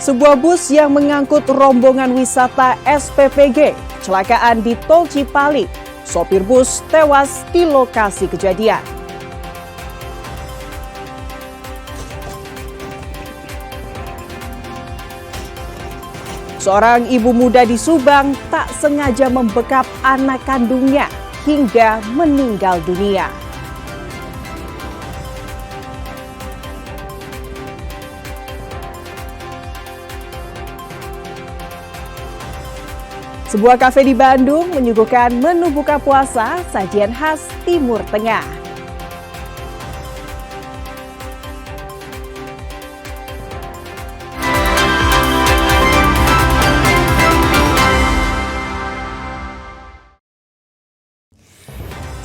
Sebuah bus yang mengangkut rombongan wisata SPPG kecelakaan di Tol Cipali. Sopir bus tewas di lokasi kejadian. Seorang ibu muda di Subang tak sengaja membekap anak kandungnya hingga meninggal dunia. Sebuah kafe di Bandung menyuguhkan menu buka puasa sajian khas Timur Tengah.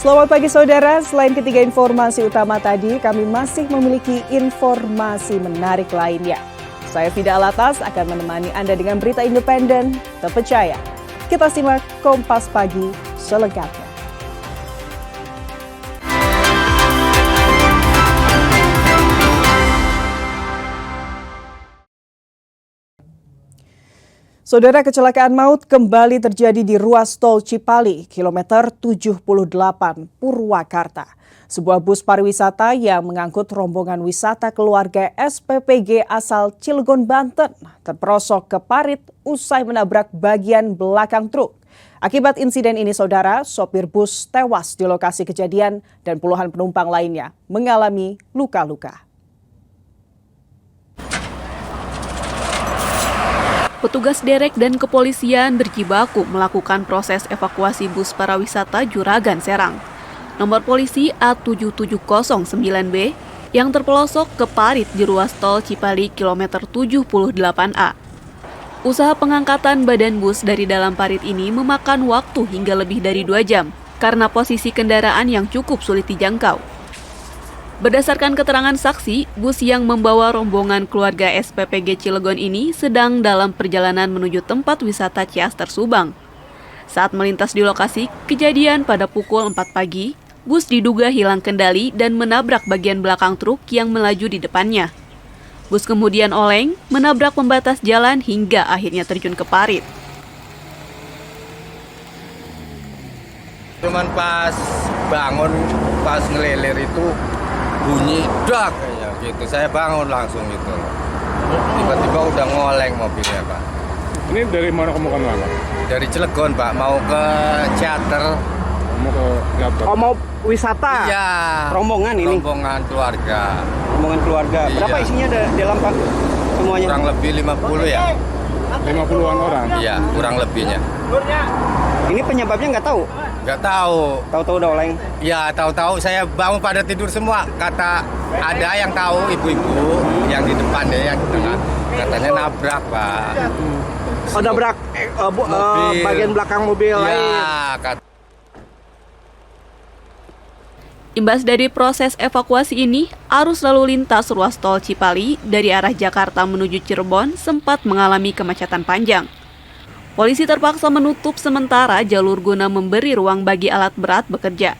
Selamat pagi saudara, selain ketiga informasi utama tadi, kami masih memiliki informasi menarik lainnya. Saya Fida Alatas akan menemani Anda dengan berita independen, terpercaya. Kita simak Kompas Pagi selengkapnya. Saudara, kecelakaan maut kembali terjadi di ruas tol Cipali, kilometer 78 Purwakarta. Sebuah bus pariwisata yang mengangkut rombongan wisata keluarga SPPG asal Cilegon, Banten terperosok ke parit usai menabrak bagian belakang truk. Akibat insiden ini, saudara, sopir bus tewas di lokasi kejadian dan puluhan penumpang lainnya mengalami luka-luka. Petugas derek dan kepolisian berjibaku melakukan proses evakuasi bus pariwisata Juragan Serang. Nomor polisi A7709B yang terpelosok ke parit di ruas tol Cipali kilometer 78A. Usaha pengangkatan badan bus dari dalam parit ini memakan waktu hingga lebih dari 2 jam karena posisi kendaraan yang cukup sulit dijangkau. Berdasarkan keterangan saksi, bus yang membawa rombongan keluarga SPPG Cilegon ini sedang dalam perjalanan menuju tempat wisata Ciaster, Subang. Saat melintas di lokasi kejadian pada pukul 4 pagi, bus diduga hilang kendali dan menabrak bagian belakang truk yang melaju di depannya. Bus kemudian oleng, menabrak pembatas jalan hingga akhirnya terjun ke parit. Cuman pas bangun, pas ngelilir itu bunyi dak kayak gitu. Saya bangun langsung gitu. Tiba-tiba udah ngoleng mobilnya, Pak. Ini dari mana kamu kan, Pak? Dari Cilegon, Pak, mau ke Ciater. Mau ke Ciater. Oh, mau wisata? Iya. Rombongan ini? Rombongan keluarga. Rombongan keluarga. Iya. Berapa isinya dalam, Pak? Semuanya? Kurang lebih 50 ya? 50-an orang? Iya, kurang lebihnya. Ini penyebabnya nggak tahu? Nggak tahu. Tahu-tahu udah oleng? Ya, tahu-tahu saya bangun pada tidur semua. Kata ada yang tahu, ibu-ibu yang di depan ya, yang di tengah. Katanya nabrak, Pak. Oh, nabrak bagian belakang mobil lain? Iya, kata. Imbas dari proses evakuasi ini, arus lalu lintas ruas tol Cipali dari arah Jakarta menuju Cirebon sempat mengalami kemacetan panjang. Polisi terpaksa menutup sementara jalur guna memberi ruang bagi alat berat bekerja.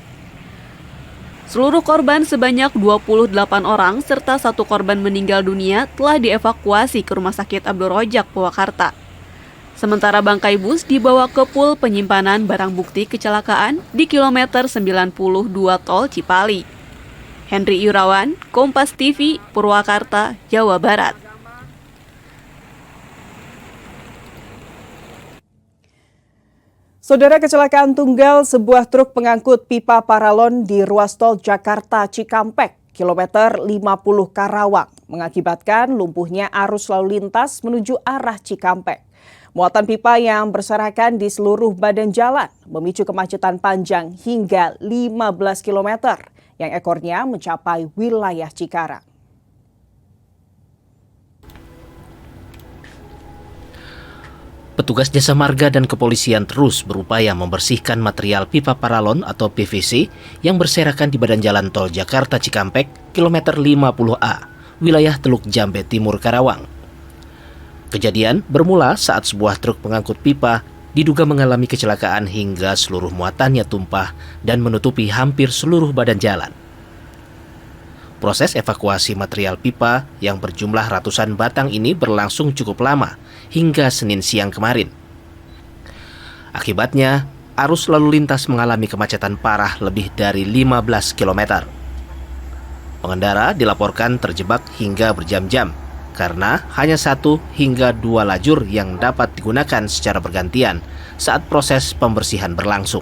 Seluruh korban sebanyak 28 orang serta 1 korban meninggal dunia telah dievakuasi ke Rumah Sakit Abdul Rojak, Purwakarta. Sementara bangkai bus dibawa ke pul penyimpanan barang bukti kecelakaan di kilometer 92 Tol Cipali. Henry Irawan, Kompas TV, Purwakarta, Jawa Barat. Saudara, kecelakaan tunggal sebuah truk pengangkut pipa paralon di ruas tol Jakarta Cikampek, kilometer 50 Karawang, mengakibatkan lumpuhnya arus lalu lintas menuju arah Cikampek. Muatan pipa yang berserakan di seluruh badan jalan memicu kemacetan panjang hingga 15 km yang ekornya mencapai wilayah Cikarang. Petugas Jasa Marga dan kepolisian terus berupaya membersihkan material pipa paralon atau PVC yang berserakan di badan jalan tol Jakarta Cikampek, kilometer 50A, wilayah Teluk Jambe Timur, Karawang. Kejadian bermula saat sebuah truk pengangkut pipa diduga mengalami kecelakaan hingga seluruh muatannya tumpah dan menutupi hampir seluruh badan jalan. Proses evakuasi material pipa yang berjumlah ratusan batang ini berlangsung cukup lama, hingga Senin siang kemarin. Akibatnya, arus lalu lintas mengalami kemacetan parah lebih dari 15 km. Pengendara dilaporkan terjebak hingga berjam-jam, karena hanya 1 hingga 2 lajur yang dapat digunakan secara bergantian saat proses pembersihan berlangsung.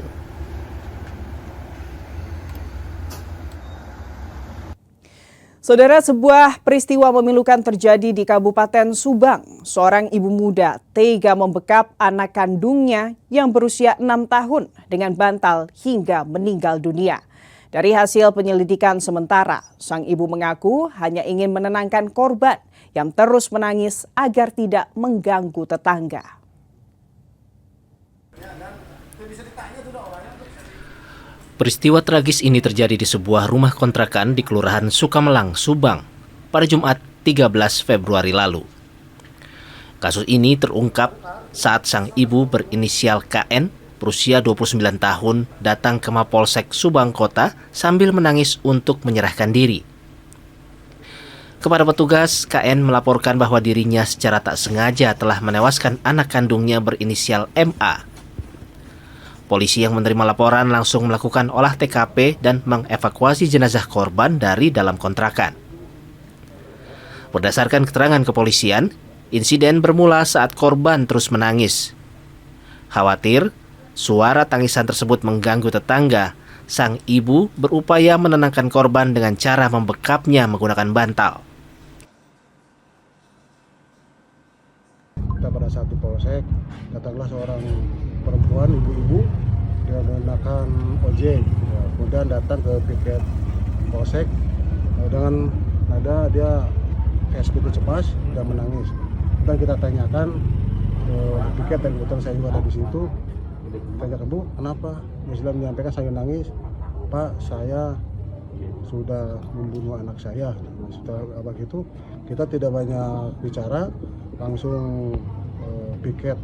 Saudara, sebuah peristiwa memilukan terjadi di Kabupaten Subang. Seorang ibu muda tega membekap anak kandungnya yang berusia 6 tahun dengan bantal hingga meninggal dunia. Dari hasil penyelidikan sementara, sang ibu mengaku hanya ingin menenangkan korban yang terus menangis agar tidak mengganggu tetangga. Peristiwa tragis ini terjadi di sebuah rumah kontrakan di Kelurahan Sukamelang, Subang, pada Jumat 13 Februari lalu. Kasus ini terungkap saat sang ibu berinisial KN, berusia 29 tahun, datang ke Mapolsek Subang Kota sambil menangis untuk menyerahkan diri. Kepada petugas, KN melaporkan bahwa dirinya secara tak sengaja telah menewaskan anak kandungnya berinisial MA. Polisi yang menerima laporan langsung melakukan olah TKP dan mengevakuasi jenazah korban dari dalam kontrakan. Berdasarkan keterangan kepolisian, insiden bermula saat korban terus menangis. Khawatir suara tangisan tersebut mengganggu tetangga, sang ibu berupaya menenangkan korban dengan cara membekapnya menggunakan bantal. Kita pada saat di Polsek, datanglah seorang perempuan, ibu-ibu, dia menggunakan ojek, ya, kemudian datang ke piket Polsek dengan nada dia kayak begitu cepat dan menangis. Dan kita tanyakan piket, dan kebetulan saya juga ada di situ. Tanyakan, Bu, kenapa? Dia sudah menyampaikan saya nangis. Pak, saya sudah membunuh anak saya. Setelah apa gitu, kita tidak banyak bicara, langsung piket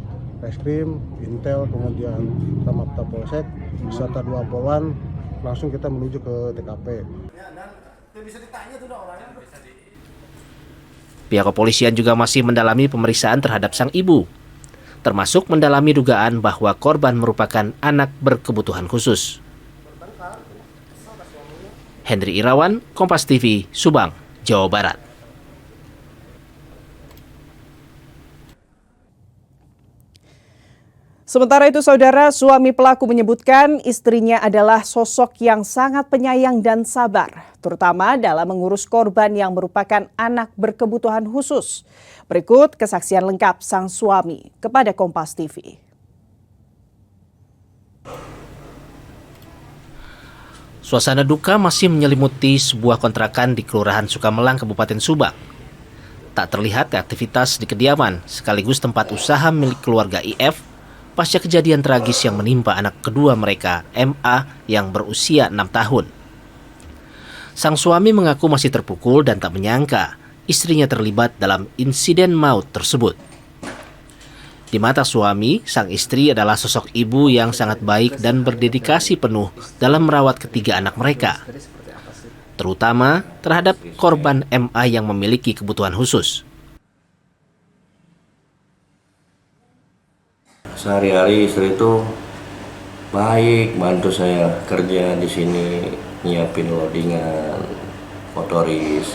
reskrim, intel, kemudian Samapta Polsek, beserta 2 Polwan, langsung kita menuju ke TKP. Pihak kepolisian juga masih mendalami pemeriksaan terhadap sang ibu, termasuk mendalami dugaan bahwa korban merupakan anak berkebutuhan khusus. Hendri Irawan, Kompas TV, Subang, Jawa Barat. Sementara itu, saudara, suami pelaku menyebutkan istrinya adalah sosok yang sangat penyayang dan sabar, terutama dalam mengurus korban yang merupakan anak berkebutuhan khusus. Berikut kesaksian lengkap sang suami kepada Kompas TV. Suasana duka masih menyelimuti sebuah kontrakan di Kelurahan Sukamelang, Kabupaten Subang. Tak terlihat aktivitas di kediaman sekaligus tempat usaha milik keluarga IF pasca kejadian tragis yang menimpa anak kedua mereka, MA, yang berusia 6 tahun. Sang suami mengaku masih terpukul dan tak menyangka istrinya terlibat dalam insiden maut tersebut. Di mata suami, sang istri adalah sosok ibu yang sangat baik dan berdedikasi penuh dalam merawat ketiga anak mereka, terutama terhadap korban MA yang memiliki kebutuhan khusus. Sehari-hari istri itu baik, bantu saya kerja di sini, nyiapin loadingan, motoris.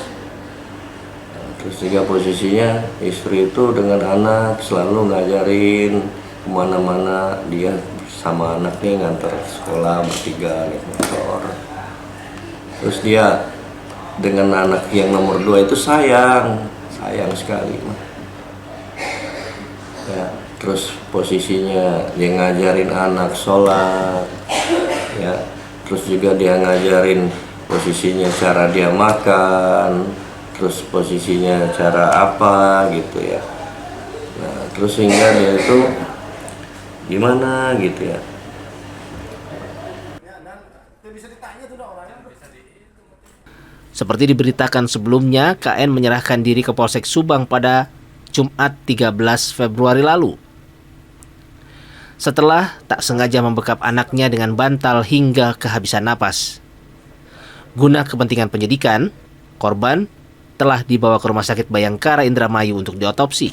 Terus juga posisinya istri itu dengan anak selalu ngajarin kemana-mana, dia sama anaknya ngantar sekolah bertiga naik motor. Terus dia dengan anak yang nomor 2 itu sayang sekali. Ya, terus posisinya dia ngajarin anak sholat, ya. Terus juga dia ngajarin posisinya cara dia makan, terus posisinya cara apa gitu ya. Nah, terus sehingga dia itu gimana gitu ya. Seperti diberitakan sebelumnya, KN menyerahkan diri ke Polsek Subang pada Jumat 13 Februari lalu. Setelah tak sengaja membekap anaknya dengan bantal hingga kehabisan napas. Guna kepentingan penyidikan, Korban telah dibawa ke Rumah Sakit Bayangkara Indramayu untuk diotopsi.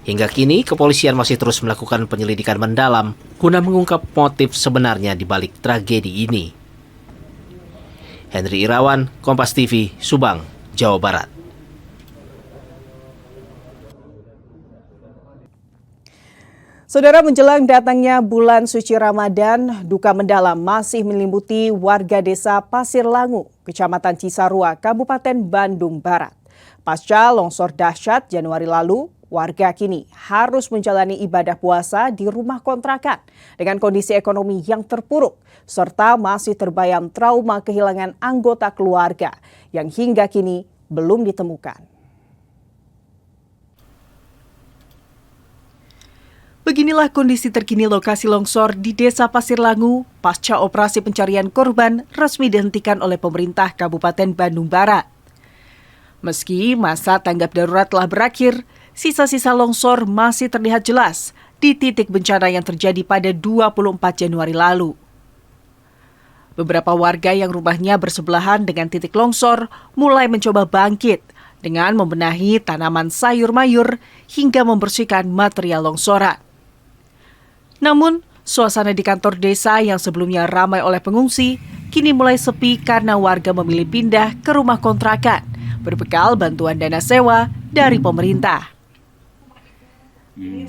Hingga kini, kepolisian masih terus melakukan penyelidikan mendalam guna mengungkap motif sebenarnya di balik tragedi ini. Henry Irawan, Kompas TV, Subang, Jawa Barat. Saudara, menjelang datangnya bulan suci Ramadan, duka mendalam masih menyelimuti warga desa Pasir Langu, Kecamatan Cisarua, Kabupaten Bandung Barat. Pasca longsor dahsyat Januari lalu, warga kini harus menjalani ibadah puasa di rumah kontrakan dengan kondisi ekonomi yang terpuruk, serta masih terbayang trauma kehilangan anggota keluarga yang hingga kini belum ditemukan. Beginilah kondisi terkini lokasi longsor di Desa Pasir Langu pasca operasi pencarian korban resmi dihentikan oleh pemerintah Kabupaten Bandung Barat. Meski masa tanggap darurat telah berakhir, sisa-sisa longsor masih terlihat jelas di titik bencana yang terjadi pada 24 Januari lalu. Beberapa warga yang rumahnya bersebelahan dengan titik longsor mulai mencoba bangkit dengan membenahi tanaman sayur mayur hingga membersihkan material longsoran. Namun, suasana di kantor desa yang sebelumnya ramai oleh pengungsi, kini mulai sepi karena warga memilih pindah ke rumah kontrakan, berbekal bantuan dana sewa dari pemerintah.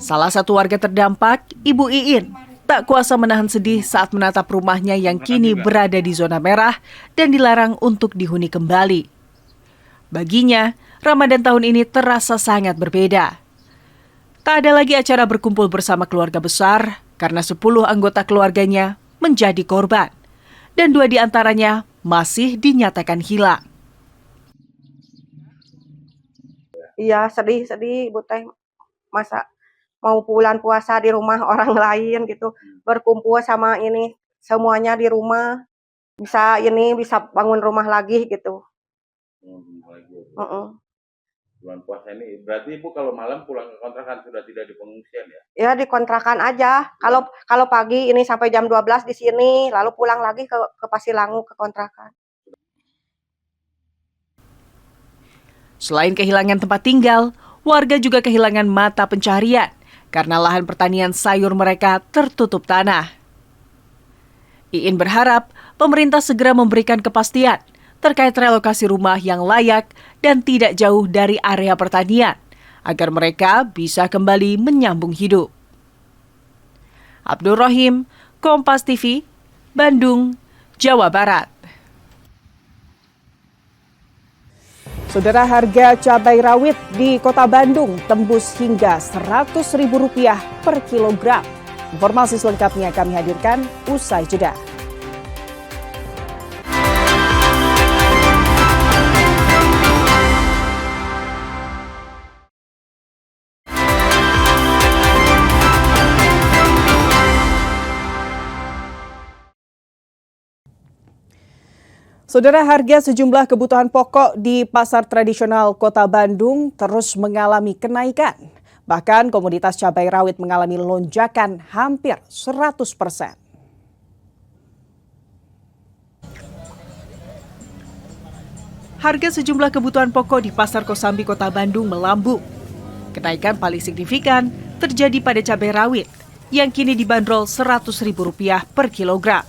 Salah satu warga terdampak, Ibu Iin, tak kuasa menahan sedih saat menatap rumahnya yang kini berada di zona merah dan dilarang untuk dihuni kembali. Baginya, Ramadan tahun ini terasa sangat berbeda. Tak ada lagi acara berkumpul bersama keluarga besar karena 10 anggota keluarganya menjadi korban dan 2 di antaranya masih dinyatakan hilang. Iya, sedih Ibu teh. Masa mau bulan puasa di rumah orang lain gitu, berkumpul sama ini semuanya di rumah, bisa bangun rumah lagi gitu. Bulan puasa ini berarti Ibu kalau malam pulang ke kontrakan sudah tidak di pengungsian ya? Ya di kontrakan aja. Kalau pagi ini sampai jam 12 di sini, lalu pulang lagi ke Pasir Langu ke kontrakan. Selain kehilangan tempat tinggal, warga juga kehilangan mata pencaharian karena lahan pertanian sayur mereka tertutup tanah. Iin berharap pemerintah segera memberikan kepastian terkait relokasi rumah yang layak dan tidak jauh dari area pertanian, agar mereka bisa kembali menyambung hidup. Abdul Rahim, Kompas TV, Bandung, Jawa Barat. Saudara, harga cabai rawit di Kota Bandung tembus hingga Rp100.000 per kilogram. Informasi selengkapnya kami hadirkan usai jeda. Saudara, harga sejumlah kebutuhan pokok di pasar tradisional Kota Bandung terus mengalami kenaikan. Bahkan komoditas cabai rawit mengalami lonjakan hampir 100%. Harga sejumlah kebutuhan pokok di Pasar Kosambi Kota Bandung melambung. Kenaikan paling signifikan terjadi pada cabai rawit yang kini dibanderol Rp100.000 per kilogram.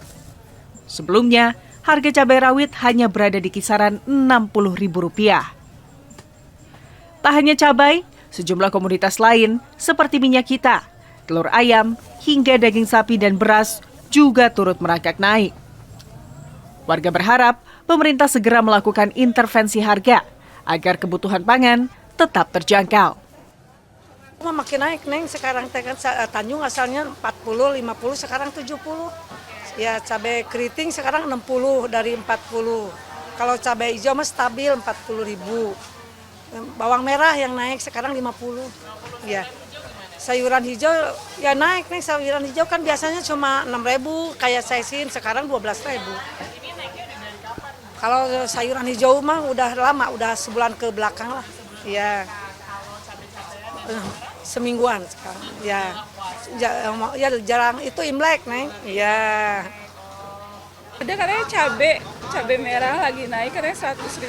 Sebelumnya, harga cabai rawit hanya berada di kisaran Rp60.000. Tak hanya cabai, sejumlah komoditas lain seperti minyak kita, telur ayam, hingga daging sapi dan beras juga turut merangkak naik. Warga berharap pemerintah segera melakukan intervensi harga agar kebutuhan pangan tetap terjangkau. Makin naik, Neng. Sekarang Tanjung asalnya 40, 50, sekarang 70. Ya, cabai keriting sekarang 60 dari 40. Kalau cabai hijau mah stabil 40.000. Bawang merah yang naik sekarang 50. Ya. Sayuran hijau ya naik nih, sayuran hijau kan biasanya cuma 6.000 kayak saisin, sekarang 12.000. Kalau sayuran hijau mah udah lama, udah sebulan ke belakang lah. Ya. Semingguan sekarang. Ya. Ya jarang itu Imlek, Neng. Ya. Ada katanya cabai merah lagi naik katanya 100.000.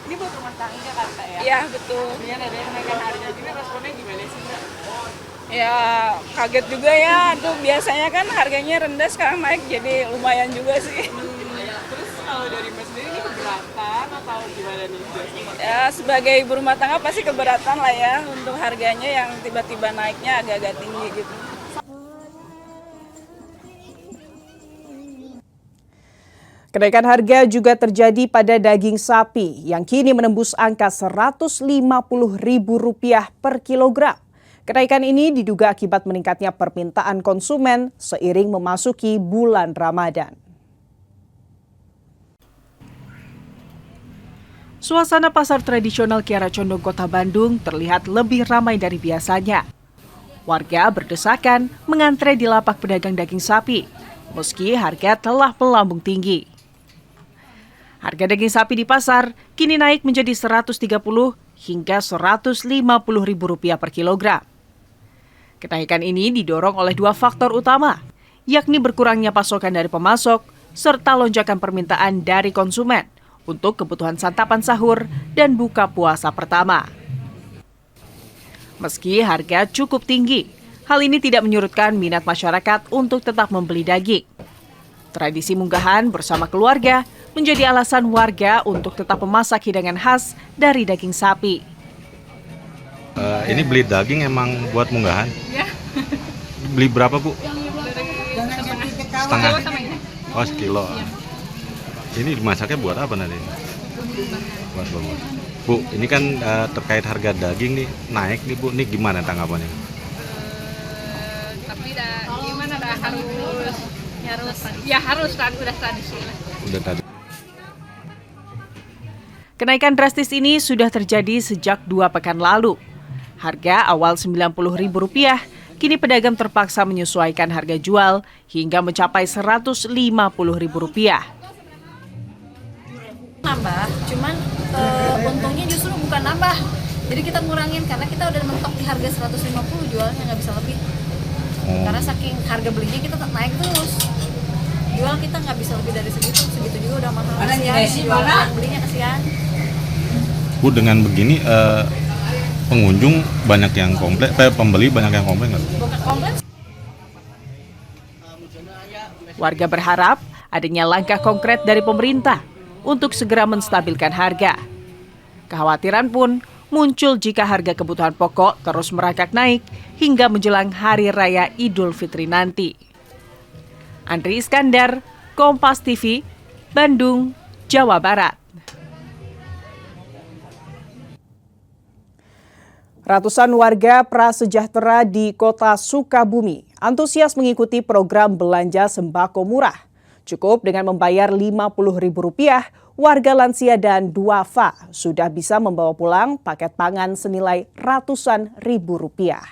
Ini buat rumah tangga kan Kak ya? Iya betul. Kemudian ada kenaikan harga juga, responnya gimana sih Mbak? Ya kaget juga ya, tuh biasanya kan harganya rendah sekarang naik jadi lumayan juga sih. Terus kalau dari Mbak sendiri ini keberatan atau gimana nih? Ya sebagai ibu rumah tangga pasti keberatan lah ya untuk harganya yang tiba-tiba naiknya agak-agak tinggi gitu. Kenaikan harga juga terjadi pada daging sapi yang kini menembus angka Rp150.000 per kilogram. Kenaikan ini diduga akibat meningkatnya permintaan konsumen seiring memasuki bulan Ramadan. Suasana pasar tradisional Kiara Condong, Kota Bandung terlihat lebih ramai dari biasanya. Warga berdesakan mengantre di lapak pedagang daging sapi, meski harga telah melambung tinggi. Harga daging sapi di pasar kini naik menjadi Rp130 hingga Rp150.000 per kilogram. Kenaikan ini didorong oleh dua faktor utama, yakni berkurangnya pasokan dari pemasok serta lonjakan permintaan dari konsumen untuk kebutuhan santapan sahur dan buka puasa pertama. Meski harga cukup tinggi, hal ini tidak menyurutkan minat masyarakat untuk tetap membeli daging. Tradisi munggahan bersama keluarga menjadi alasan warga untuk tetap memasak hidangan khas dari daging sapi. Ini beli daging emang buat munggahan? Ya. Beli berapa Bu? Setengah? Oh, sekilo. Ya. Ini dimasaknya buat apa nanti? Buat bumbu. Bu, ini kan terkait harga daging nih naik nih Bu, ini gimana tanggapannya? Tapi gimana harus udah tradisi lah. Udah tadi. Kenaikan drastis ini sudah terjadi sejak 2 pekan lalu. Harga awal Rp90.000, kini pedagang terpaksa menyesuaikan harga jual hingga mencapai Rp150.000. Nambah, cuman untungnya justru bukan nambah. Jadi kita ngurangin karena kita udah mentok di harga 150, jualnya nggak bisa lebih. Karena saking harga belinya kita tetap naik terus. Jual kita nggak bisa lebih dari segitu juga udah mahal. Kasihan, belinya kasihan. Bu, dengan begini pengunjung banyak yang komplain, pembeli banyak yang komplain nggak? Warga berharap adanya langkah konkret dari pemerintah untuk segera menstabilkan harga. Kekhawatiran pun muncul jika harga kebutuhan pokok terus merangkak naik hingga menjelang Hari Raya Idul Fitri nanti. Andri Iskandar, Kompas TV, Bandung, Jawa Barat. Ratusan warga prasejahtera di Kota Sukabumi antusias mengikuti program belanja sembako murah. Cukup dengan membayar Rp50.000, warga lansia dan duafa sudah bisa membawa pulang paket pangan senilai ratusan ribu rupiah.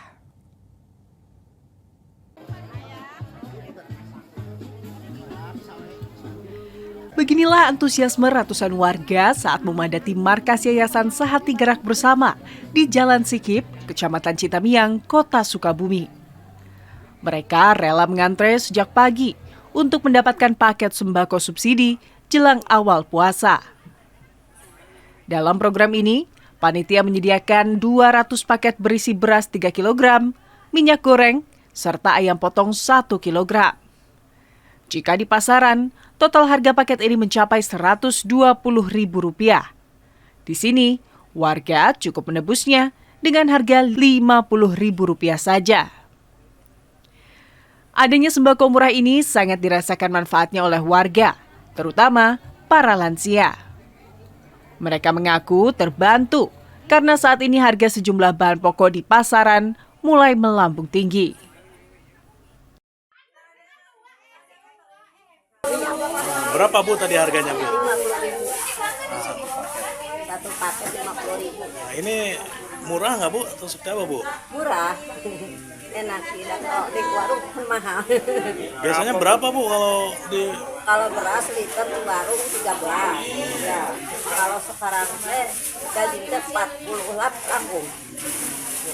Beginilah antusiasme ratusan warga saat memadati markas Yayasan Sehati Gerak Bersama di Jalan Sikip, Kecamatan Citamiang, Kota Sukabumi. Mereka rela mengantre sejak pagi untuk mendapatkan paket sembako subsidi jelang awal puasa. Dalam program ini, panitia menyediakan 200 paket berisi beras 3 kg, minyak goreng, serta ayam potong 1 kg. Jika di pasaran, total harga paket ini mencapai Rp120.000. Di sini, warga cukup menebusnya dengan harga Rp50.000 saja. Adanya sembako murah ini sangat dirasakan manfaatnya oleh warga, terutama para lansia. Mereka mengaku terbantu karena saat ini harga sejumlah bahan pokok di pasaran mulai melambung tinggi. Berapa Bu tadi harganya Bu? Satu paket Rp50.000. Nah, ini murah nggak Bu atau seperti apa Bu? Murah, enak tidak. Kalau di warung pun mahal. Biasanya berapa Bu kalau di? Kalau beras liter di warung 13. Ya. Kalau sekarang gajinya 48 kangkung.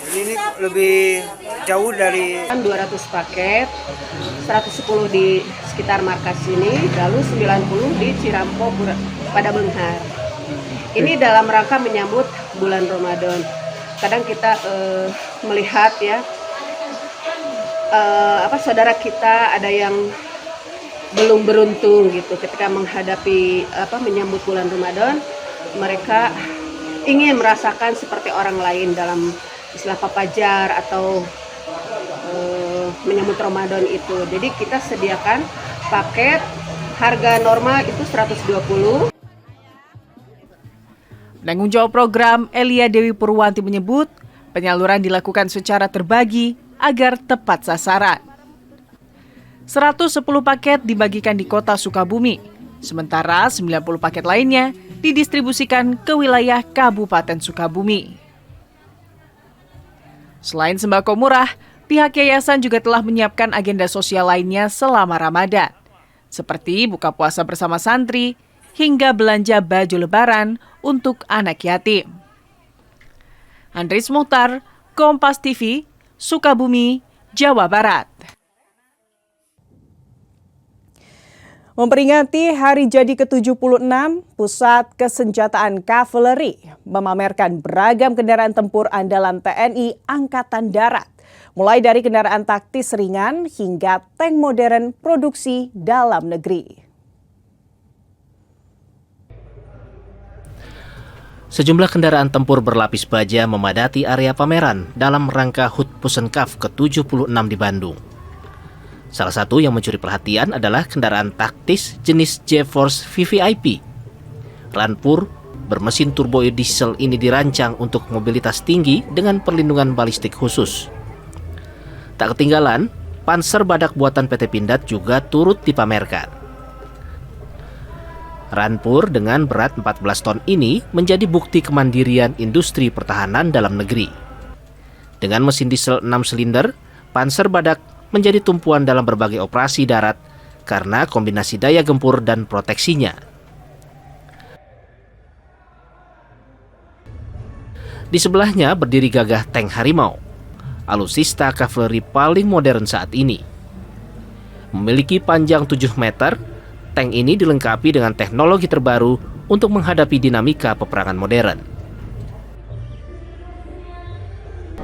Jadi ini lebih jauh dari 200 paket, 110 di sekitar markas ini, lalu 90 di Cirampo pada Benghar. Ini dalam rangka menyambut bulan Ramadan. Kadang kita melihat ya, saudara kita ada yang belum beruntung gitu ketika menghadapi menyambut bulan Ramadan, mereka ingin merasakan seperti orang lain dalam istilah papajar atau menyambut Ramadan itu. Jadi kita sediakan paket harga normal itu 120. Penanggung jawab program Elia Dewi Purwanti menyebut penyaluran dilakukan secara terbagi agar tepat sasaran. 110 paket dibagikan di kota Sukabumi, sementara 90 paket lainnya didistribusikan ke wilayah Kabupaten Sukabumi. Selain sembako murah, pihak yayasan juga telah menyiapkan agenda sosial lainnya selama Ramadan, seperti buka puasa bersama santri, hingga belanja baju lebaran untuk anak yatim. Andris Muhtar, Kompas TV, Sukabumi, Jawa Barat. Memperingati hari jadi ke-76, Pusat Kesenjataan Kavaleri memamerkan beragam kendaraan tempur andalan TNI Angkatan Darat, mulai dari kendaraan taktis ringan hingga tank modern produksi dalam negeri. Sejumlah kendaraan tempur berlapis baja memadati area pameran dalam rangka HUT Pusenkaf ke-76 di Bandung. Salah satu yang mencuri perhatian adalah kendaraan taktis jenis J-Force VVIP. Rampur bermesin turbo diesel ini dirancang untuk mobilitas tinggi dengan perlindungan balistik khusus. Tak ketinggalan, Panzer Badak buatan PT Pindad juga turut dipamerkan. Rampur dengan berat 14 ton ini menjadi bukti kemandirian industri pertahanan dalam negeri. Dengan mesin diesel 6 silinder, Panzer Badak menjadi tumpuan dalam berbagai operasi darat karena kombinasi daya gempur dan proteksinya. Di sebelahnya berdiri gagah tank Harimau, alutsista kavaleri paling modern saat ini. Memiliki panjang 7 meter, tank ini dilengkapi dengan teknologi terbaru untuk menghadapi dinamika peperangan modern.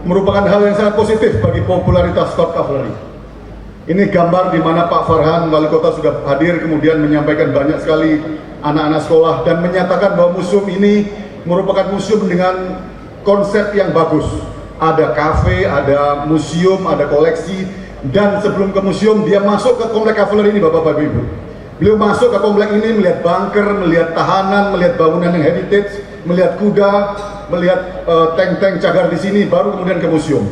Merupakan hal yang sangat positif bagi popularitas Top Cavalry. Ini gambar di mana Pak Farhan, Wali Kota, sudah hadir kemudian menyampaikan banyak sekali anak-anak sekolah dan menyatakan bahwa museum ini merupakan museum dengan konsep yang bagus. Ada kafe, ada museum, ada koleksi, dan sebelum ke museum dia masuk ke komplek Cavalry ini, Bapak-Bapak Ibu. Beliau masuk ke komplek ini melihat bunker, melihat tahanan, melihat bangunan yang heritage, melihat kuda, melihat tank-tank cagar di sini, baru kemudian ke museum.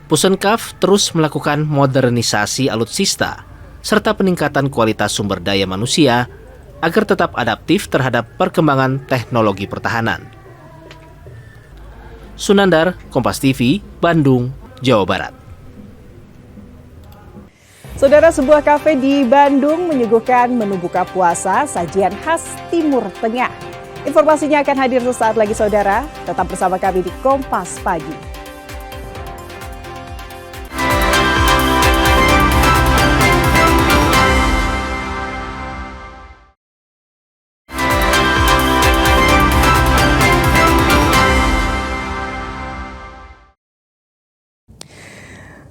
Pusenkaf terus melakukan modernisasi alutsista serta peningkatan kualitas sumber daya manusia agar tetap adaptif terhadap perkembangan teknologi pertahanan. Sunandar, Kompas TV, Bandung, Jawa Barat. Saudara, sebuah kafe di Bandung menyuguhkan menu buka puasa sajian khas Timur Tengah. Informasinya akan hadir sesaat lagi, saudara. Tetap bersama kami di Kompas Pagi.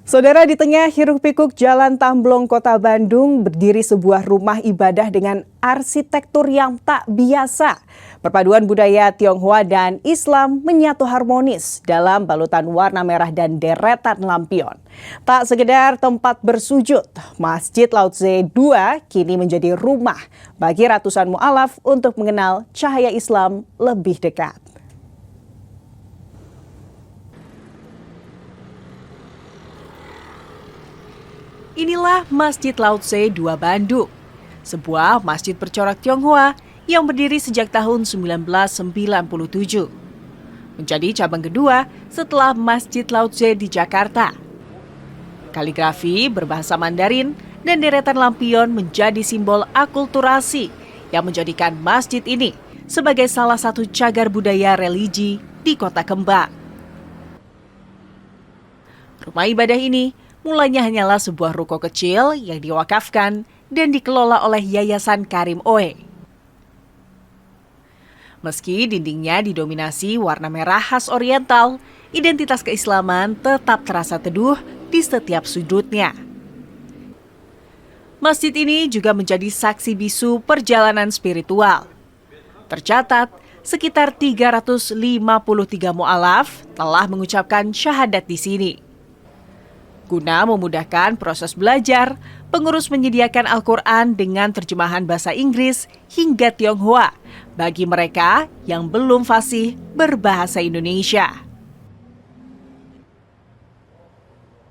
Saudara, di tengah hiruk-pikuk Jalan Tamblong, Kota Bandung, berdiri sebuah rumah ibadah dengan arsitektur yang tak biasa. Perpaduan budaya Tionghoa dan Islam menyatu harmonis dalam balutan warna merah dan deretan lampion. Tak sekedar tempat bersujud, Masjid Lao Tse II kini menjadi rumah bagi ratusan mu'alaf untuk mengenal cahaya Islam lebih dekat. Inilah Masjid Lao Tse II Bandung, sebuah masjid bercorak Tionghoa yang berdiri sejak tahun 1997. Menjadi cabang kedua setelah Masjid Lao Tse di Jakarta. Kaligrafi berbahasa Mandarin dan deretan lampion menjadi simbol akulturasi yang menjadikan masjid ini sebagai salah satu cagar budaya religi di Kota Kembang. Rumah ibadah ini mulanya hanyalah sebuah ruko kecil yang diwakafkan dan dikelola oleh Yayasan Karim Oe. Meski dindingnya didominasi warna merah khas oriental, identitas keislaman tetap terasa teduh di setiap sudutnya. Masjid ini juga menjadi saksi bisu perjalanan spiritual. Tercatat, sekitar 353 mu'alaf telah mengucapkan syahadat di sini. Guna memudahkan proses belajar, pengurus menyediakan Al-Quran dengan terjemahan bahasa Inggris hingga Tionghoa bagi mereka yang belum fasih berbahasa Indonesia.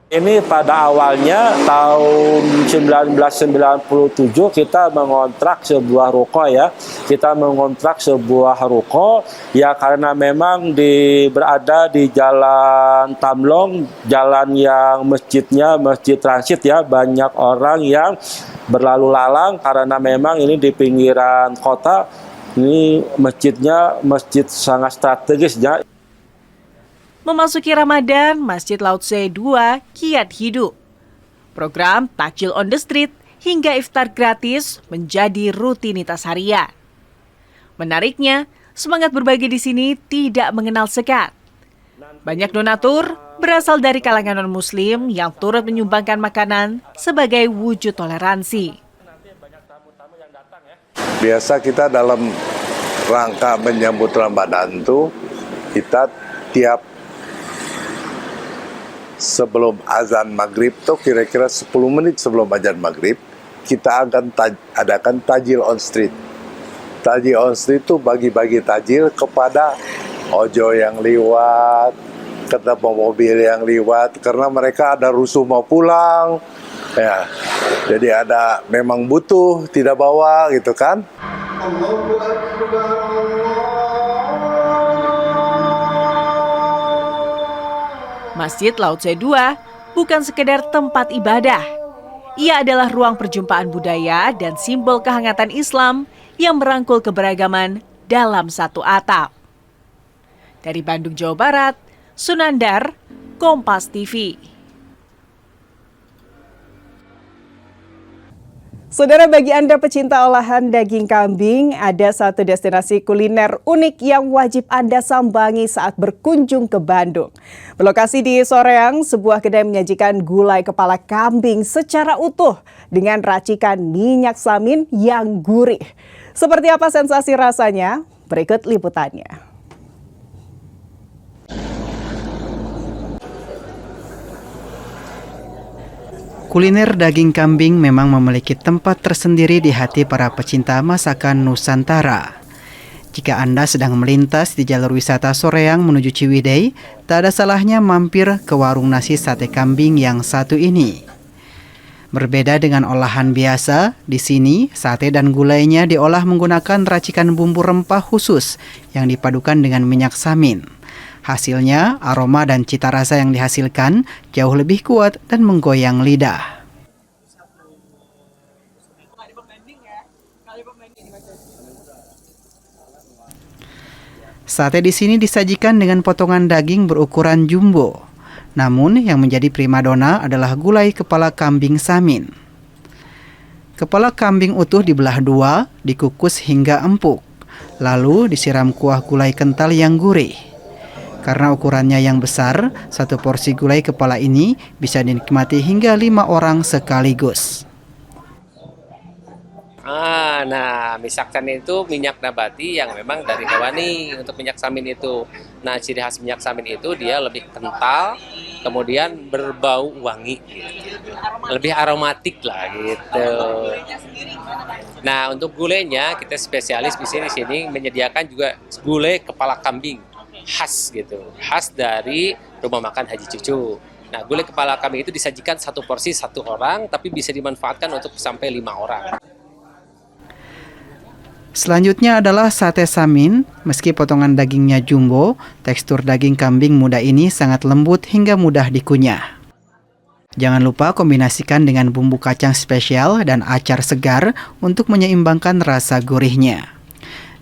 Ini pada awalnya tahun 1997 kita mengontrak sebuah ruko ya. Kita mengontrak sebuah ruko ya karena memang berada di Jalan Tamlong, jalan yang masjidnya masjid transit ya. Banyak orang yang berlalu lalang karena memang ini di pinggiran kota. Ini masjidnya masjid sangat strategis ya. Memasuki Ramadan, Masjid Lao Tse 2 kiat hidup. Program Takjil on the Street hingga iftar gratis menjadi rutinitas harian. Menariknya, semangat berbagi di sini tidak mengenal sekat. Banyak donatur berasal dari kalangan non-muslim yang turut menyumbangkan makanan sebagai wujud toleransi. Biasa kita dalam rangka menyambut Ramadan itu, kita tiap sebelum azan maghrib tuh kira-kira 10 menit sebelum azan maghrib kita akan adakan tajil on street. Tajil on street itu bagi-bagi tajil kepada ojo yang liwat, ketemu mobil yang liwat karena mereka ada rusuh mau pulang ya. Jadi ada memang butuh tidak bawa gitu kan. Allahu Akbar. Masjid Lao Tse 2 bukan sekedar tempat ibadah. Ia adalah ruang perjumpaan budaya dan simbol kehangatan Islam yang merangkul keberagaman dalam satu atap. Dari Bandung, Jawa Barat, Sunandar, Kompas TV. Saudara, bagi Anda pecinta olahan daging kambing, ada satu destinasi kuliner unik yang wajib Anda sambangi saat berkunjung ke Bandung. Berlokasi di Soreang, sebuah kedai menyajikan gulai kepala kambing secara utuh dengan racikan minyak samin yang gurih. Seperti apa sensasi rasanya? Berikut liputannya. Kuliner daging kambing memang memiliki tempat tersendiri di hati para pecinta masakan Nusantara. Jika Anda sedang melintas di jalur wisata Soreang menuju Ciwidey, tak ada salahnya mampir ke warung nasi sate kambing yang satu ini. Berbeda dengan olahan biasa, di sini sate dan gulainya diolah menggunakan racikan bumbu rempah khusus yang dipadukan dengan minyak samin. Hasilnya, aroma dan cita rasa yang dihasilkan jauh lebih kuat dan menggoyang lidah. Sate di sini disajikan dengan potongan daging berukuran jumbo. Namun yang menjadi primadona adalah gulai kepala kambing samin. Kepala kambing utuh dibelah dua, dikukus hingga empuk. Lalu disiram kuah gulai kental yang gurih. Karena ukurannya yang besar, satu porsi gulai kepala ini bisa dinikmati hingga 5 orang sekaligus. Nah, minyak samin itu minyak nabati yang memang dari hewani untuk minyak samin itu. Nah, ciri khas minyak samin itu dia lebih kental, kemudian berbau wangi, gitu. Lebih aromatik lah gitu. Nah, untuk gulainya kita spesialis di sini menyediakan juga gulai kepala kambing khas gitu, khas dari rumah makan Haji Cucu. Nah, gulai kepala kambing itu disajikan satu porsi 1 orang, tapi bisa dimanfaatkan untuk sampai 5 orang. Selanjutnya adalah sate samin. Meski potongan dagingnya jumbo, tekstur daging kambing muda ini sangat lembut hingga mudah dikunyah. Jangan lupa kombinasikan dengan bumbu kacang spesial dan acar segar untuk menyeimbangkan rasa gurihnya.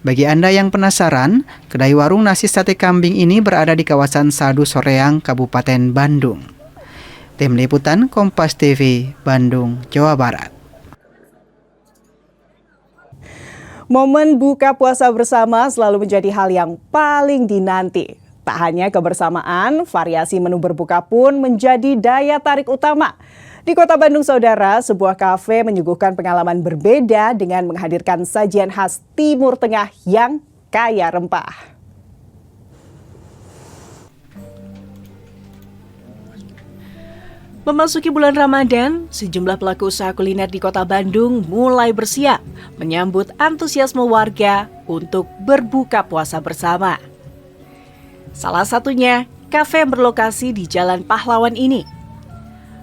Bagi Anda yang penasaran, kedai warung nasi sate kambing ini berada di kawasan Sadu Soreang, Kabupaten Bandung. Tim Liputan Kompas TV, Bandung, Jawa Barat. Momen buka puasa bersama selalu menjadi hal yang paling dinanti. Tak hanya kebersamaan, variasi menu berbuka pun menjadi daya tarik utama. Di Kota Bandung, saudara, sebuah kafe menyuguhkan pengalaman berbeda dengan menghadirkan sajian khas Timur Tengah yang kaya rempah. Memasuki bulan Ramadan, sejumlah pelaku usaha kuliner di Kota Bandung mulai bersiap menyambut antusiasme warga untuk berbuka puasa bersama. Salah satunya, kafe yang berlokasi di Jalan Pahlawan ini.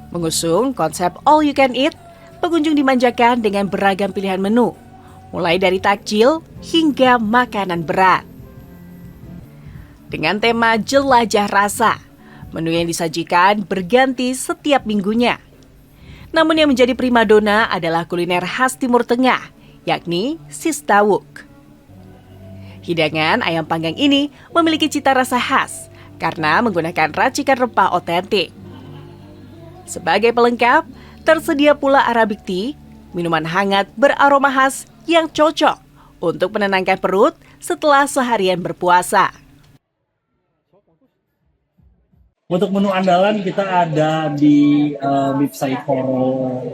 Mengusung konsep all you can eat, pengunjung dimanjakan dengan beragam pilihan menu, mulai dari takjil hingga makanan berat. Dengan tema jelajah rasa, menu yang disajikan berganti setiap minggunya. Namun yang menjadi primadona adalah kuliner khas Timur Tengah, yakni sistawuk. Hidangan ayam panggang ini memiliki cita rasa khas karena menggunakan racikan rempah otentik. Sebagai pelengkap, tersedia pula Arabic tea, minuman hangat beraroma khas yang cocok untuk menenangkan perut setelah seharian berpuasa. Untuk menu andalan kita ada di beef saikoro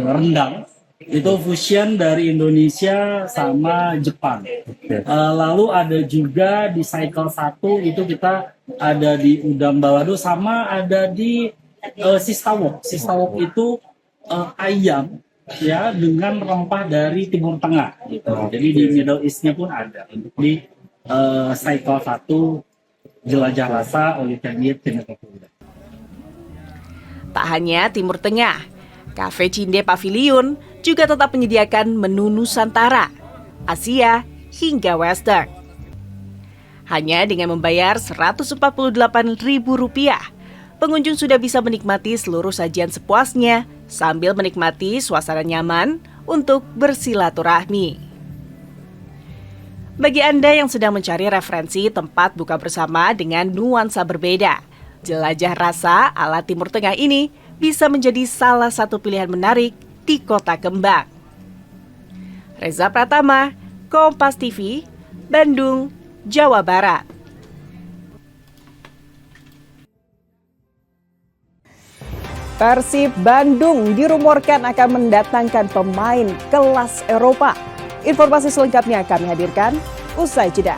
rendang. Itu fusion dari Indonesia sama Jepang. Lalu ada juga di cycle 1 itu kita ada di udang balado sama ada di sistawuk. Sistawuk itu ayam ya dengan rempah dari Timur Tengah gitu. Jadi di Middle East-nya pun ada. Untuk di cycle 1 jelajah rasa oleh Tenit. Tak hanya Timur Tengah, Cafe Cinde Pavilion juga tetap menyediakan menu Nusantara, Asia, hingga Western. Hanya dengan membayar Rp148.000, pengunjung sudah bisa menikmati seluruh sajian sepuasnya sambil menikmati suasana nyaman untuk bersilaturahmi. Bagi Anda yang sedang mencari referensi tempat buka bersama dengan nuansa berbeda, jelajah rasa ala Timur Tengah ini bisa menjadi salah satu pilihan menarik di Kota Kembang. Reza Pratama, Kompas TV, Bandung, Jawa Barat. Persib Bandung dirumorkan akan mendatangkan pemain kelas Eropa. Informasi selengkapnya kami hadirkan usai jeda.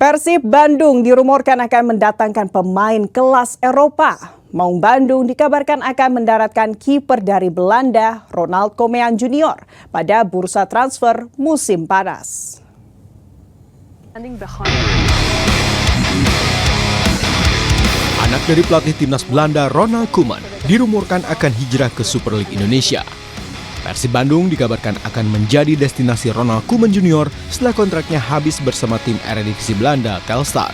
Persib Bandung dirumorkan akan mendatangkan pemain kelas Eropa. Maung Bandung dikabarkan akan mendaratkan kiper dari Belanda, Ronald Koeman Junior, pada bursa transfer musim panas. Anak dari pelatih timnas Belanda, Ronald Koeman, dirumorkan akan hijrah ke Super League Indonesia. Persib Bandung dikabarkan akan menjadi destinasi Ronald Koeman Junior setelah kontraknya habis bersama tim Eredivisie Belanda, Telstar.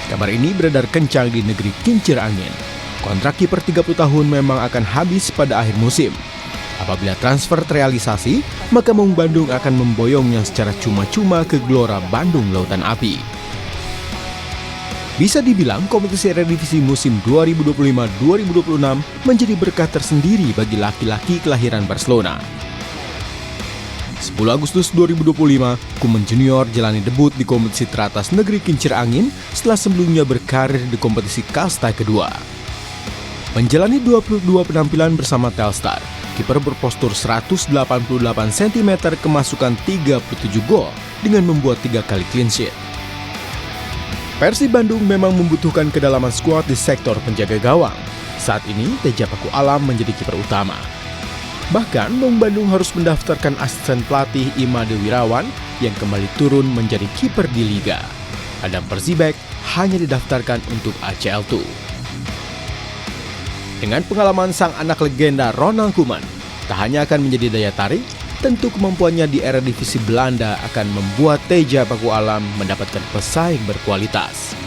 Kabar ini beredar kencang di negeri kincir angin. Kontrak kiper 30 tahun memang akan habis pada akhir musim. Apabila transfer terrealisasi, maka Maung Bandung akan memboyongnya secara cuma-cuma ke Gelora Bandung Lautan Api. Bisa dibilang kompetisi Eredivisie musim 2025-2026 menjadi berkah tersendiri bagi laki-laki kelahiran Barcelona. 10 Agustus 2025, Koeman Junior jalani debut di kompetisi teratas negeri kincir angin setelah sebelumnya berkarir di kompetisi kasta kedua. Menjalani 22 penampilan bersama Telstar, kiper berpostur 188 cm kemasukan 37 gol dengan membuat 3 kali clean sheet. Persib Bandung memang membutuhkan kedalaman skuad di sektor penjaga gawang. Saat ini, Teja Paku Alam menjadi kiper utama. Bahkan, Maung Bandung harus mendaftarkan asisten pelatih Imade Wirawan yang kembali turun menjadi kiper di Liga. Adam Perzibek hanya didaftarkan untuk ACL2. Dengan pengalaman sang anak legenda Ronald Koeman, tak hanya akan menjadi daya tarik, tentu kemampuannya di era divisi Belanda akan membuat Teja Paku Alam mendapatkan pesaing berkualitas.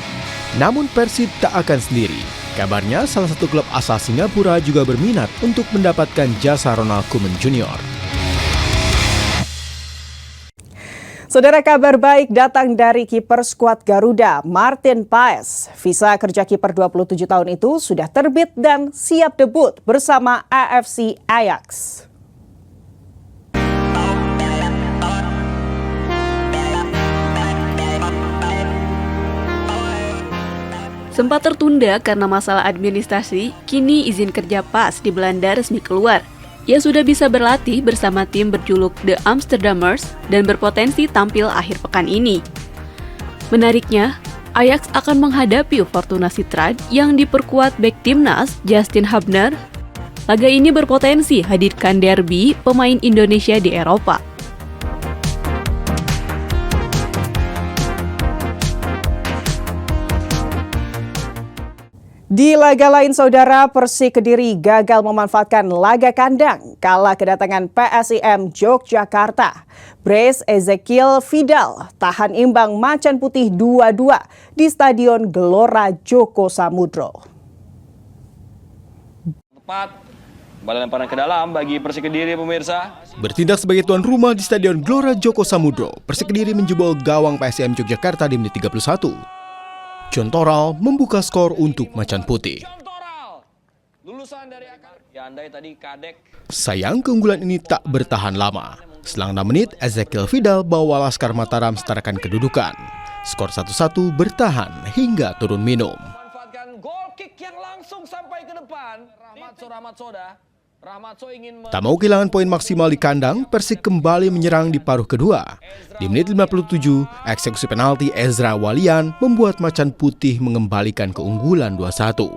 Namun Persib tak akan sendiri. Kabarnya salah satu klub asal Singapura juga berminat untuk mendapatkan jasa Ronald Koeman Jr. Saudara, kabar baik datang dari kiper skuad Garuda, Martin Paes. Visa kerja kiper 27 tahun itu sudah terbit dan siap debut bersama AFC Ajax. Sempat tertunda karena masalah administrasi, kini izin kerja Paes di Belanda resmi keluar. Ia sudah bisa berlatih bersama tim berjuluk The Amsterdammers dan berpotensi tampil akhir pekan ini. Menariknya, Ajax akan menghadapi Fortuna Sittard yang diperkuat bek timnas Justin Hubner. Laga ini berpotensi hadirkan derby pemain Indonesia di Eropa. Di laga lain, saudara, Persik Kediri gagal memanfaatkan laga kandang kala kedatangan PSIM Yogyakarta. Brace Ezekiel Vidal tahan imbang Macan Putih 2-2 di Stadion Gelora Joko Samudro. Tepat, bola lemparan ke dalam bagi Persik Kediri, pemirsa. Bertindak sebagai tuan rumah di Stadion Gelora Joko Samudro, Persik Kediri menjebol gawang PSIM Yogyakarta di menit 31. John Toral membuka skor untuk Macan Putih. Sayang keunggulan ini tak bertahan lama. Selang 6 menit, Ezekiel Vidal bawa Laskar Mataram setarakan kedudukan. Skor 1-1 bertahan hingga turun minum. Tak mau kehilangan poin maksimal di kandang, Persik kembali menyerang di paruh kedua. Di menit 57, eksekusi penalti Ezra Walian membuat Macan Putih mengembalikan keunggulan 2-1.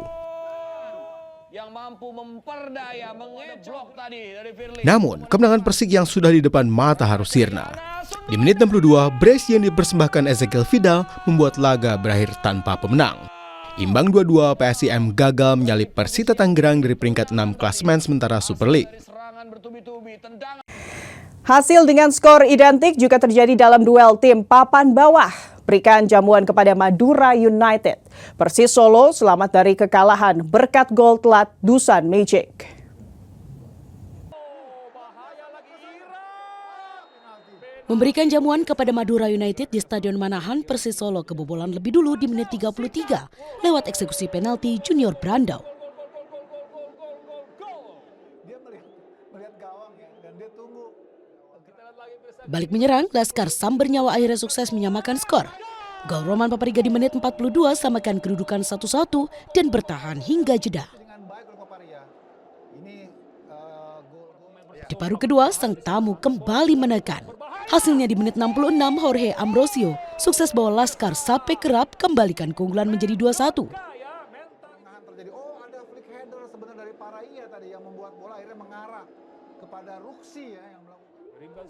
Namun, kemenangan Persik yang sudah di depan mata harus sirna. Di menit 62, brace yang dipersembahkan Ezekiel Vidal membuat laga berakhir tanpa pemenang. Imbang 2-2, PSIM gagal menyalip Persita Tangerang dari peringkat 6 klasemen sementara Super League. Hasil dengan skor identik juga terjadi dalam duel tim papan bawah. Berikan jamuan kepada Madura United. Persis Solo selamat dari kekalahan berkat gol telat Dusan Magic. Memberikan jamuan kepada Madura United di Stadion Manahan, Persis Solo kebobolan lebih dulu di menit 33 lewat eksekusi penalti Junior Brandau. Balik menyerang, Laskar Samber Nyawa akhirnya sukses menyamakan skor. Gol Roman Papariga di menit 42 samakan kedudukan 1-1 dan bertahan hingga jeda. Di paruh kedua, sang tamu kembali menekan. Hasilnya di menit 66, Jorge Ambrosio sukses bawa Laskar sampai kerap kembalikan keunggulan menjadi 2-1.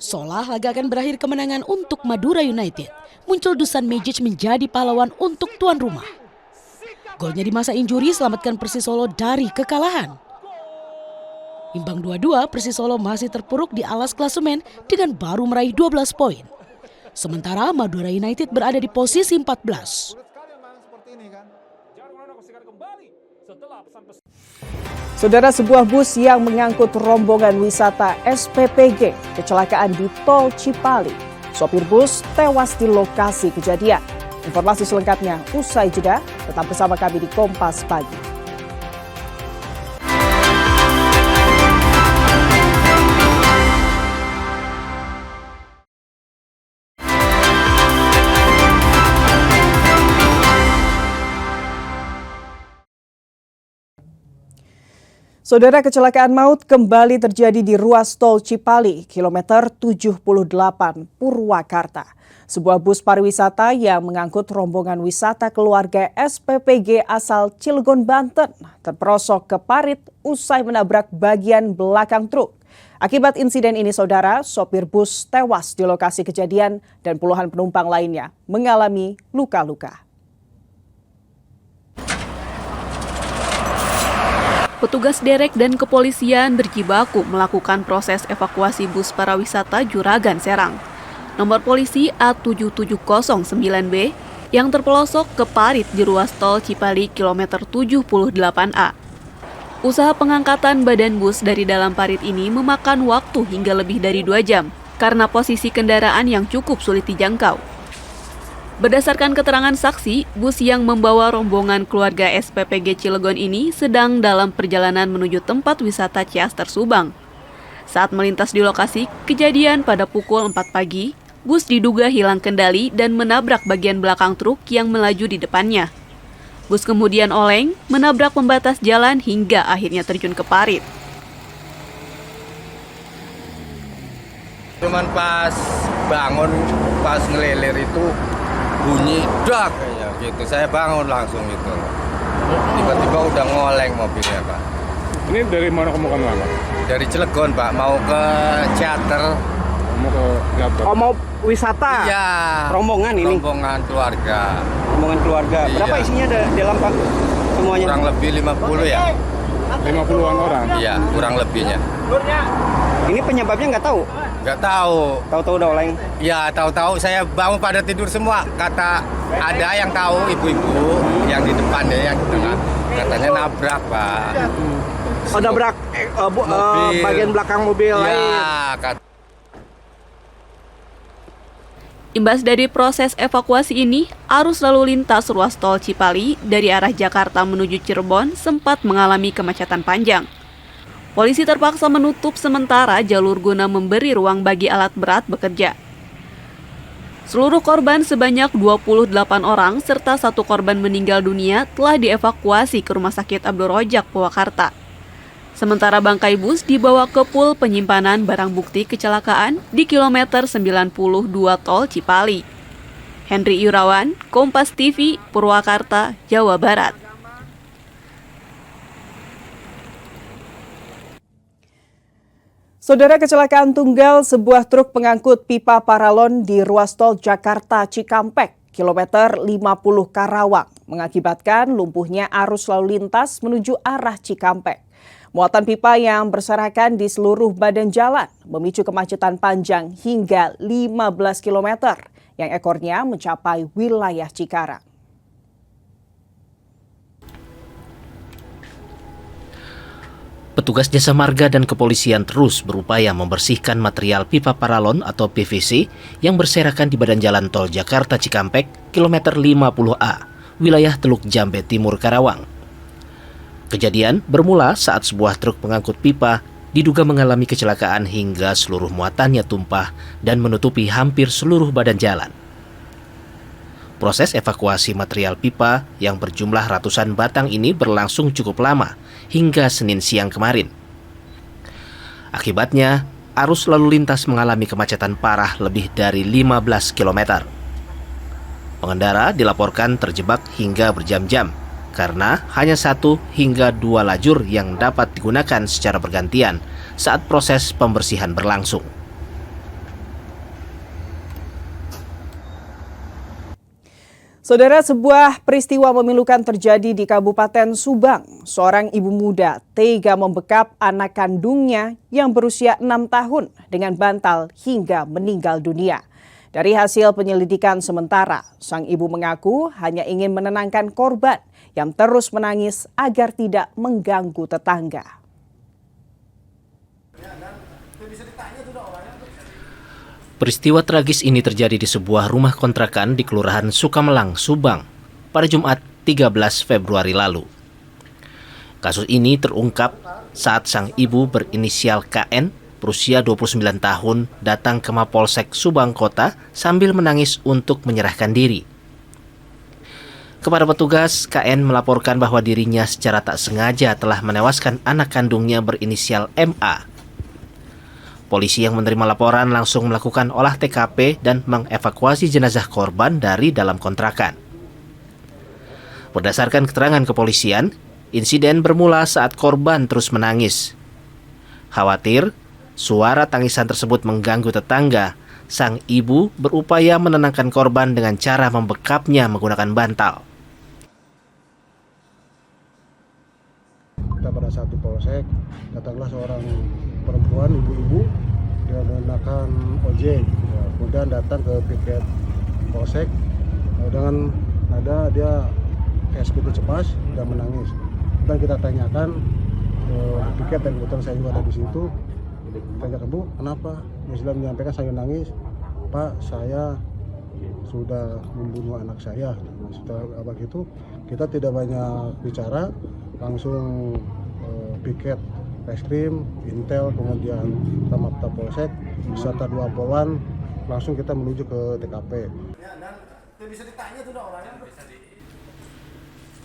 Seolah laga akan berakhir kemenangan untuk Madura United. Muncul Dusan Magic menjadi pahlawan untuk tuan rumah. Golnya di masa injuri selamatkan Persis Solo dari kekalahan. Imbang 2-2, Persis Solo masih terpuruk di alas klasemen dengan baru meraih 12 poin. Sementara Madura United berada di posisi 14. Saudara, sebuah bus yang mengangkut rombongan wisata SPPG kecelakaan di Tol Cipali. Sopir bus tewas di lokasi kejadian. Informasi selengkapnya usai jeda. Tetap bersama kami di Kompas Pagi. Saudara, kecelakaan maut kembali terjadi di ruas tol Cipali, kilometer 78 Purwakarta. Sebuah bus pariwisata yang mengangkut rombongan wisata keluarga SPPG asal Cilegon, Banten, terperosok ke parit usai menabrak bagian belakang truk. Akibat insiden ini, saudara, sopir bus tewas di lokasi kejadian dan puluhan penumpang lainnya mengalami luka-luka. Petugas derek dan kepolisian berjibaku melakukan proses evakuasi bus pariwisata Juragan Serang. Nomor polisi A7709B yang terpelosok ke parit di ruas tol Cipali kilometer 78A. Usaha pengangkatan badan bus dari dalam parit ini memakan waktu hingga lebih dari 2 jam karena posisi kendaraan yang cukup sulit dijangkau. Berdasarkan keterangan saksi, bus yang membawa rombongan keluarga SPPG Cilegon ini sedang dalam perjalanan menuju tempat wisata Ciaster Subang. Saat melintas di lokasi kejadian pada pukul 4 pagi, bus diduga hilang kendali dan menabrak bagian belakang truk yang melaju di depannya. Bus kemudian oleng, menabrak pembatas jalan hingga akhirnya terjun ke parit. Cuman pas bangun, pas ngelilir itu bunyi dak kayaknya gitu. Saya bangun langsung gitu. Tiba-tiba udah ngoleng mobilnya, Pak. Ini dari mana kamu ke mana? Dari Cilegon, Pak, mau ke Ciater. Mau ke Ciater? Oh, mau wisata? Iya. Rombongan ini? Rombongan keluarga. Rombongan keluarga. Berapa isinya dalam, Pak? Semuanya? Kurang lebih 50 ya. 50-an orang? Iya, kurang lebihnya. Ini penyebabnya nggak tahu? Nggak tahu. Tahu-tahu udah oleng? Ya, tahu-tahu saya bangun pada tidur semua. Kata ada yang tahu, ibu-ibu yang di depan ya, yang di tengah. Katanya nabrak, Pak. Oh, nabrak bagian belakang mobil lain? Ya, Imbas dari proses evakuasi ini, arus lalu lintas ruas tol Cipali dari arah Jakarta menuju Cirebon sempat mengalami kemacetan panjang. Polisi terpaksa menutup sementara jalur guna memberi ruang bagi alat berat bekerja. Seluruh korban sebanyak 28 orang serta 1 korban meninggal dunia telah dievakuasi ke Rumah Sakit Abdul Rojak, Purwakarta. Sementara bangkai bus dibawa ke pul penyimpanan barang bukti kecelakaan di kilometer 92 tol Cipali. Henry Irawan, Kompas TV, Purwakarta, Jawa Barat. Saudara, kecelakaan tunggal sebuah truk pengangkut pipa paralon di ruas tol Jakarta Cikampek, kilometer 50 Karawang, mengakibatkan lumpuhnya arus lalu lintas menuju arah Cikampek. Muatan pipa yang berserakan di seluruh badan jalan memicu kemacetan panjang hingga 15 km yang ekornya mencapai wilayah Cikarang. Petugas jasa marga dan kepolisian terus berupaya membersihkan material pipa paralon atau PVC yang berserakan di badan jalan tol Jakarta Cikampek, kilometer 50A, wilayah Teluk Jambe Timur, Karawang. Kejadian bermula saat sebuah truk pengangkut pipa diduga mengalami kecelakaan hingga seluruh muatannya tumpah dan menutupi hampir seluruh badan jalan. Proses evakuasi material pipa yang berjumlah ratusan batang ini berlangsung cukup lama hingga Senin siang kemarin. Akibatnya, arus lalu lintas mengalami kemacetan parah lebih dari 15 km. Pengendara dilaporkan terjebak hingga berjam-jam karena hanya 1 hingga 2 lajur yang dapat digunakan secara bergantian saat proses pembersihan berlangsung. Saudara, sebuah peristiwa memilukan terjadi di Kabupaten Subang. Seorang ibu muda tega membekap anak kandungnya yang berusia 6 tahun dengan bantal hingga meninggal dunia. Dari hasil penyelidikan sementara, sang ibu mengaku hanya ingin menenangkan korban yang terus menangis agar tidak mengganggu tetangga. Peristiwa tragis ini terjadi di sebuah rumah kontrakan di Kelurahan Sukamelang, Subang, pada Jumat 13 Februari lalu. Kasus ini terungkap saat sang ibu berinisial KN, berusia 29 tahun, datang ke Mapolsek Subang Kota sambil menangis untuk menyerahkan diri. Kepada petugas, KN melaporkan bahwa dirinya secara tak sengaja telah menewaskan anak kandungnya berinisial MA. Polisi yang menerima laporan langsung melakukan olah TKP dan mengevakuasi jenazah korban dari dalam kontrakan. Berdasarkan keterangan kepolisian, insiden bermula saat korban terus menangis. Khawatir, Suara tangisan tersebut mengganggu tetangga. Sang ibu berupaya menenangkan korban dengan cara membekapnya menggunakan bantal. Kita pada saat di polsek, datanglah seorang perempuan, ibu-ibu, dia menggunakan ojek, kemudian datang ke piket polsek dengan nada dia kayak seperti cemas dan menangis. Dan kita tanyakan piket, dan kebetulan saya juga ada di situ. Tanyakan, Bu, kenapa? Dia sudah menyampaikan saya nangis, Pak, saya sudah membunuh anak saya. Setelah begitu kita tidak banyak bicara, langsung piket reskrim, intel, kemudian Samapta Polsek beserta 2 poluan, langsung kita menuju ke TKP.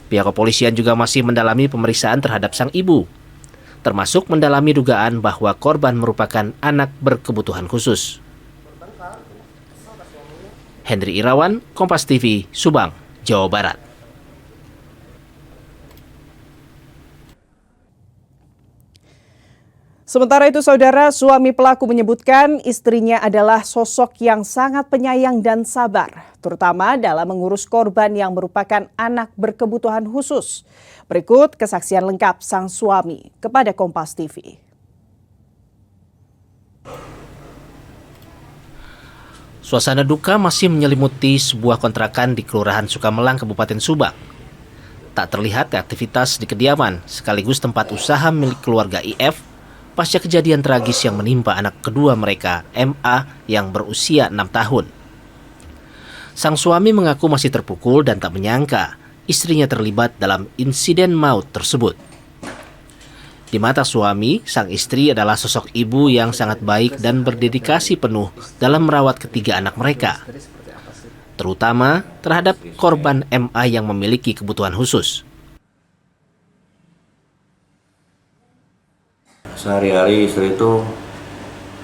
Pihak kepolisian juga masih mendalami pemeriksaan terhadap sang ibu, termasuk mendalami dugaan bahwa korban merupakan anak berkebutuhan khusus. Hendri Irawan, Kompas TV, Subang, Jawa Barat. Sementara itu, saudara, suami pelaku menyebutkan istrinya adalah sosok yang sangat penyayang dan sabar, terutama dalam mengurus korban yang merupakan anak berkebutuhan khusus. Berikut kesaksian lengkap sang suami kepada Kompas TV. Suasana duka masih menyelimuti sebuah kontrakan di Kelurahan Sukamelang, Kabupaten Subang. Tak terlihat aktivitas di kediaman sekaligus tempat usaha milik keluarga IF pasca kejadian tragis yang menimpa anak kedua mereka, MA, yang berusia 6 tahun. Sang suami mengaku masih terpukul dan tak menyangka istrinya terlibat dalam insiden maut tersebut. Di mata suami, sang istri adalah sosok ibu yang sangat baik dan berdedikasi penuh dalam merawat ketiga anak mereka, terutama terhadap korban MA yang memiliki kebutuhan khusus. Sehari-hari istri itu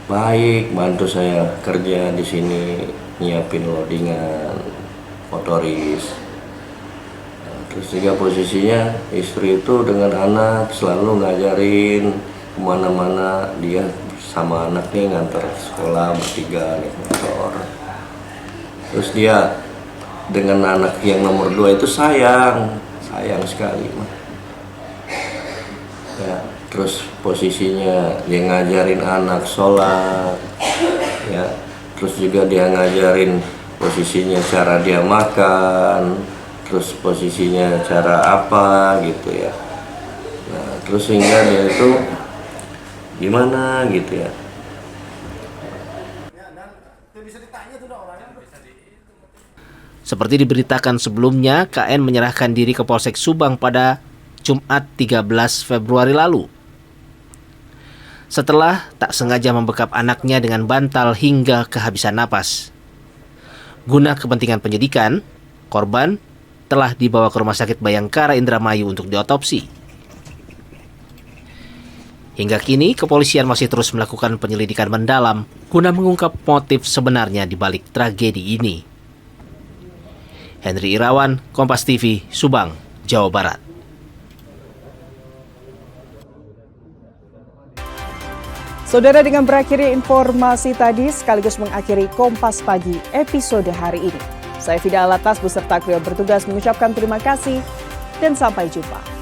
baik, bantu saya kerja di sini, nyiapin loadingan, motoris. Terus juga posisinya istri itu dengan anak selalu ngajarin kemana-mana, dia sama anaknya ngantar sekolah bertiga naik motor. Terus dia dengan anak yang nomor 2 itu sayang sekali, mah. Ya. Terus posisinya dia ngajarin anak sholat, ya. Terus juga dia ngajarin posisinya cara dia makan, terus posisinya cara apa gitu ya. Nah, terus sehingga dia itu gimana gitu ya. Seperti diberitakan sebelumnya, KN menyerahkan diri ke Polsek Subang pada Jumat 13 Februari lalu. Setelah tak sengaja membekap anaknya dengan bantal hingga kehabisan napas. Guna kepentingan penyidikan, korban telah dibawa ke Rumah Sakit Bayangkara Indramayu untuk diotopsi. Hingga kini, kepolisian masih terus melakukan penyelidikan mendalam guna mengungkap motif sebenarnya di balik tragedi ini. Hendri Irawan, Kompas TV, Subang, Jawa Barat. Saudara, dengan berakhirnya informasi tadi sekaligus mengakhiri Kompas Pagi episode hari ini. Saya Fida Alatas beserta kru yang bertugas mengucapkan terima kasih dan sampai jumpa.